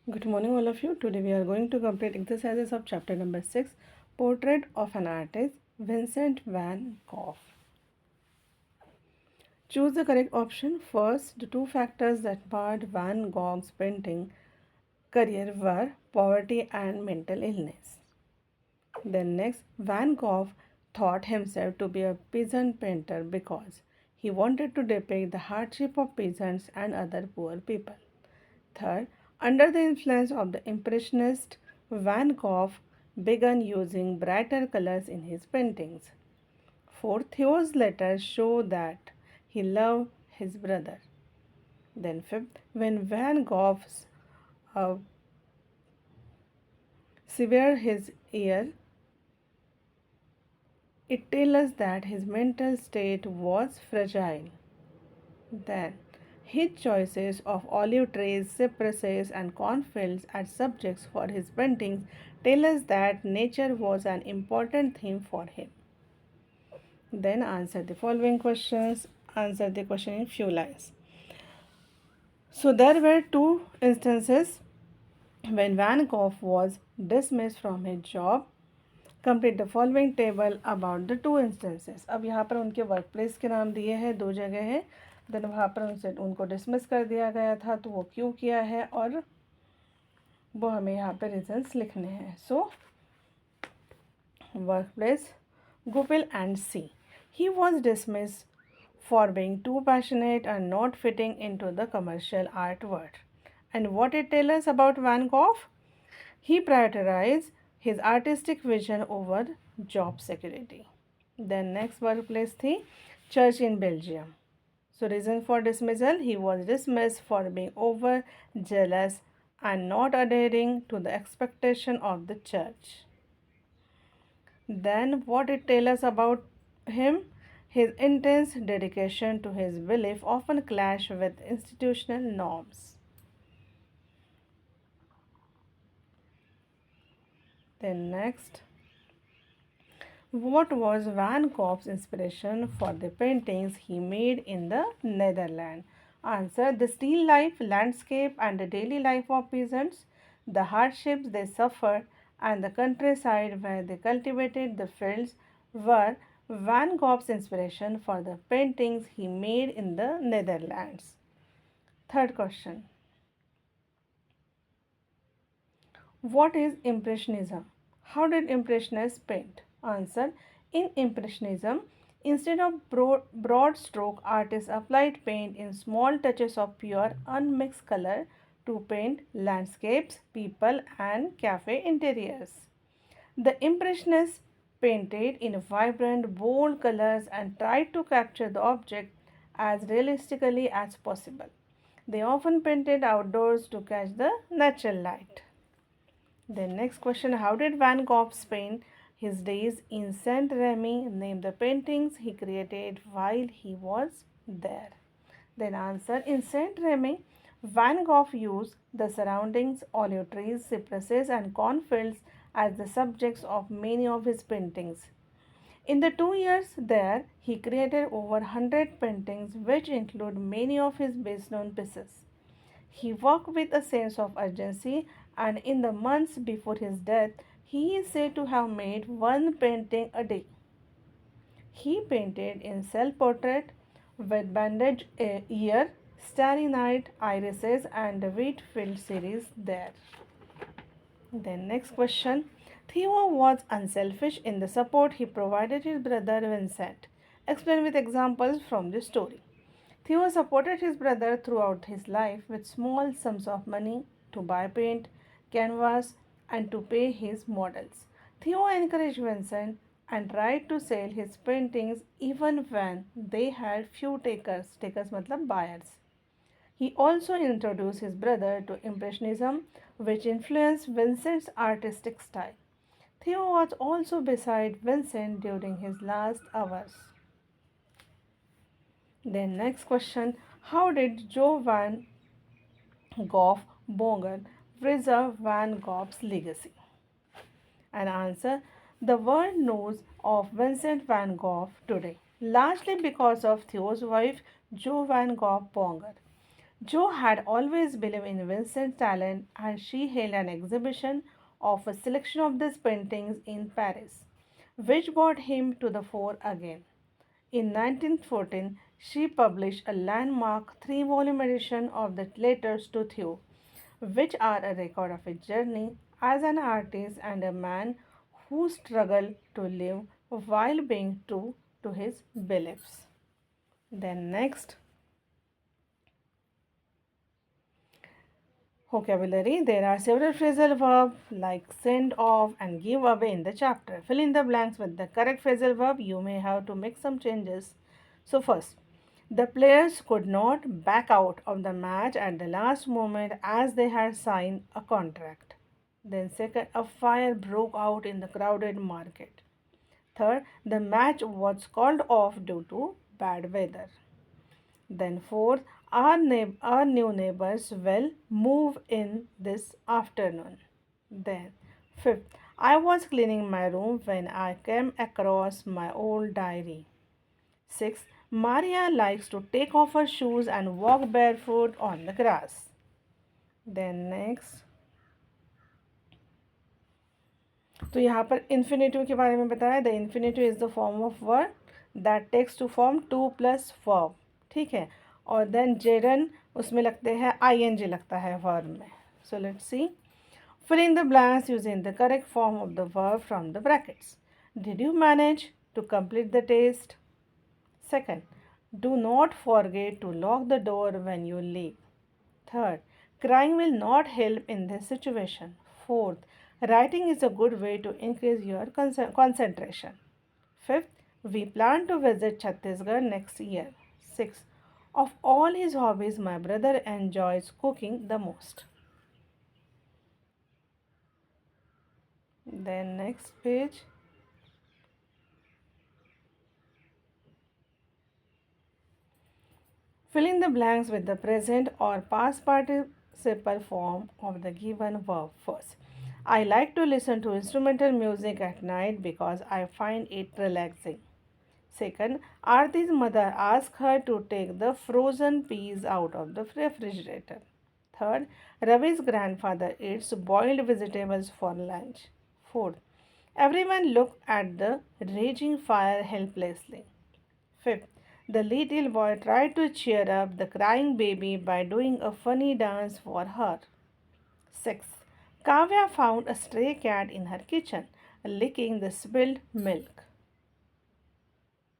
Good morning, all of you. Today we are going to complete exercises of chapter number 6, Portrait of an Artist, Vincent van Gogh. Choose the correct option. First, the two factors that barred Van Gogh's painting career were poverty and mental illness. Then next, Van Gogh thought himself to be a peasant painter because he wanted to depict the hardship of peasants and other poor people. Third, under the influence of the Impressionist, Van Gogh began using brighter colors in his paintings. Fourth, Theo's letters show that he loved his brother. Then fifth, when Van Gogh uh, severed his ear, it tells us that his mental state was fragile. Then, his choices of olive trees, cypresses, and cornfields as subjects for his paintings tell us that nature was an important theme for him. Then, answer the following questions. Answer the question in few lines. So, there were two instances when Van Gogh was dismissed from his job. Complete the following table about the two instances. अब यहाँ पर उनके work place के नाम दिए हैं, दो जगह है. देन वहाँ पर उनको डिसमिस कर दिया गया था, तो वो क्यों किया है और वो हमें यहाँ पे रीजंस लिखने हैं. So work place, Gupil and C. He was dismissed for being too passionate and not fitting into the commercial art world. And what it tells us about Van Gogh? He prioritized his artistic vision over job security. Then next workplace थी church in Belgium. So reason for dismissal, he was dismissed for being over jealous and not adhering to the expectation of the church. Then what it tells us about him? His intense dedication to his belief often clash with institutional norms. Then next, what was Van Gogh's inspiration for the paintings he made in the Netherlands? Answer: the still life, landscape, and the daily life of peasants, the hardships they suffered, and the countryside where they cultivated the fields were Van Gogh's inspiration for the paintings he made in the Netherlands. Third question: what is Impressionism? How did Impressionists paint? Answer: in Impressionism, instead of broad stroke, artists applied paint in small touches of pure, unmixed color to paint landscapes, people, and cafe interiors. The Impressionists painted in vibrant, bold colors and tried to capture the object as realistically as possible. They often painted outdoors to catch the natural light. The next question: how did Van Gogh spend his days in Saint-Remy? Name the paintings he created while he was there. Then answer: in Saint-Remy, Van Gogh used the surroundings, olive trees, cypresses, and cornfields as the subjects of many of his paintings. In the 2 years there, he created over 100 paintings, which include many of his best known pieces. He worked with a sense of urgency, and in the months before his death, he is said to have made one painting a day. He painted in self portrait with bandaged ear, starry night, irises, and the wheat field series there. Then, next question: Theo was unselfish in the support he provided his brother Vincent. Explain with examples from the story. Theo supported his brother throughout his life with small sums of money to buy paint, canvas, and to pay his models. Theo encouraged Vincent and tried to sell his paintings even when they had few takers. Takers matlab buyers. He also introduced his brother to Impressionism, which influenced Vincent's artistic style. Theo was also beside Vincent during his last hours. Then next question: how did Joe Van Gogh Bonger preserve Van Gogh's legacy? And answer: the world knows of Vincent van Gogh today largely because of Theo's wife Jo van Gogh Bonger. Jo had always believed in Vincent's talent and she held an exhibition of a selection of these paintings in Paris, which brought him to the fore again. In 1914, she published a landmark three-volume edition of the Letters to Theo, which are a record of his journey as an artist and a man who struggled to live while being true to his beliefs. Then, next, vocabulary. There are several phrasal verbs like send off and give away in the chapter. Fill in the blanks with the correct phrasal verb. You may have to make some changes. So, first, the players could not back out of the match at the last moment as they had signed a contract. Then, second, a fire broke out in the crowded market. Third, the match was called off due to bad weather. Then, fourth, our new neighbors will move in this afternoon. Then, fifth, I was cleaning my room when I came across my old diary. Sixth, Maria likes to take off her shoes and walk barefoot on the grass. Then, next, तो यहाँ पर infinitive के बारे में बताया the infinitive is the form of word that takes to form to plus verb. ठीक है. और देन जेरन उसमें लगते हैं ing लगता है वर्ब में. So let's see. Fill in the blanks using the correct form of the verb from the brackets. Did you manage to complete the test? Second, do not forget to lock the door when you leave. Third, crying will not help in this situation. Fourth, writing is a good way to increase your concentration. Fifth, we plan to visit Chhattisgarh next year. Sixth, of all his hobbies, my brother enjoys cooking the most. Then, next page. Fill in the blanks with the present or past participle form of the given verb first. I like to listen to instrumental music at night because I find it relaxing. Second, Arti's mother asked her to take the frozen peas out of the refrigerator. Third, Ravi's grandfather eats boiled vegetables for lunch. Fourth, everyone looked at the raging fire helplessly. Fifth, the little boy tried to cheer up the crying baby by doing a funny dance for her. Sixth, Kavya found a stray cat in her kitchen, licking the spilled milk.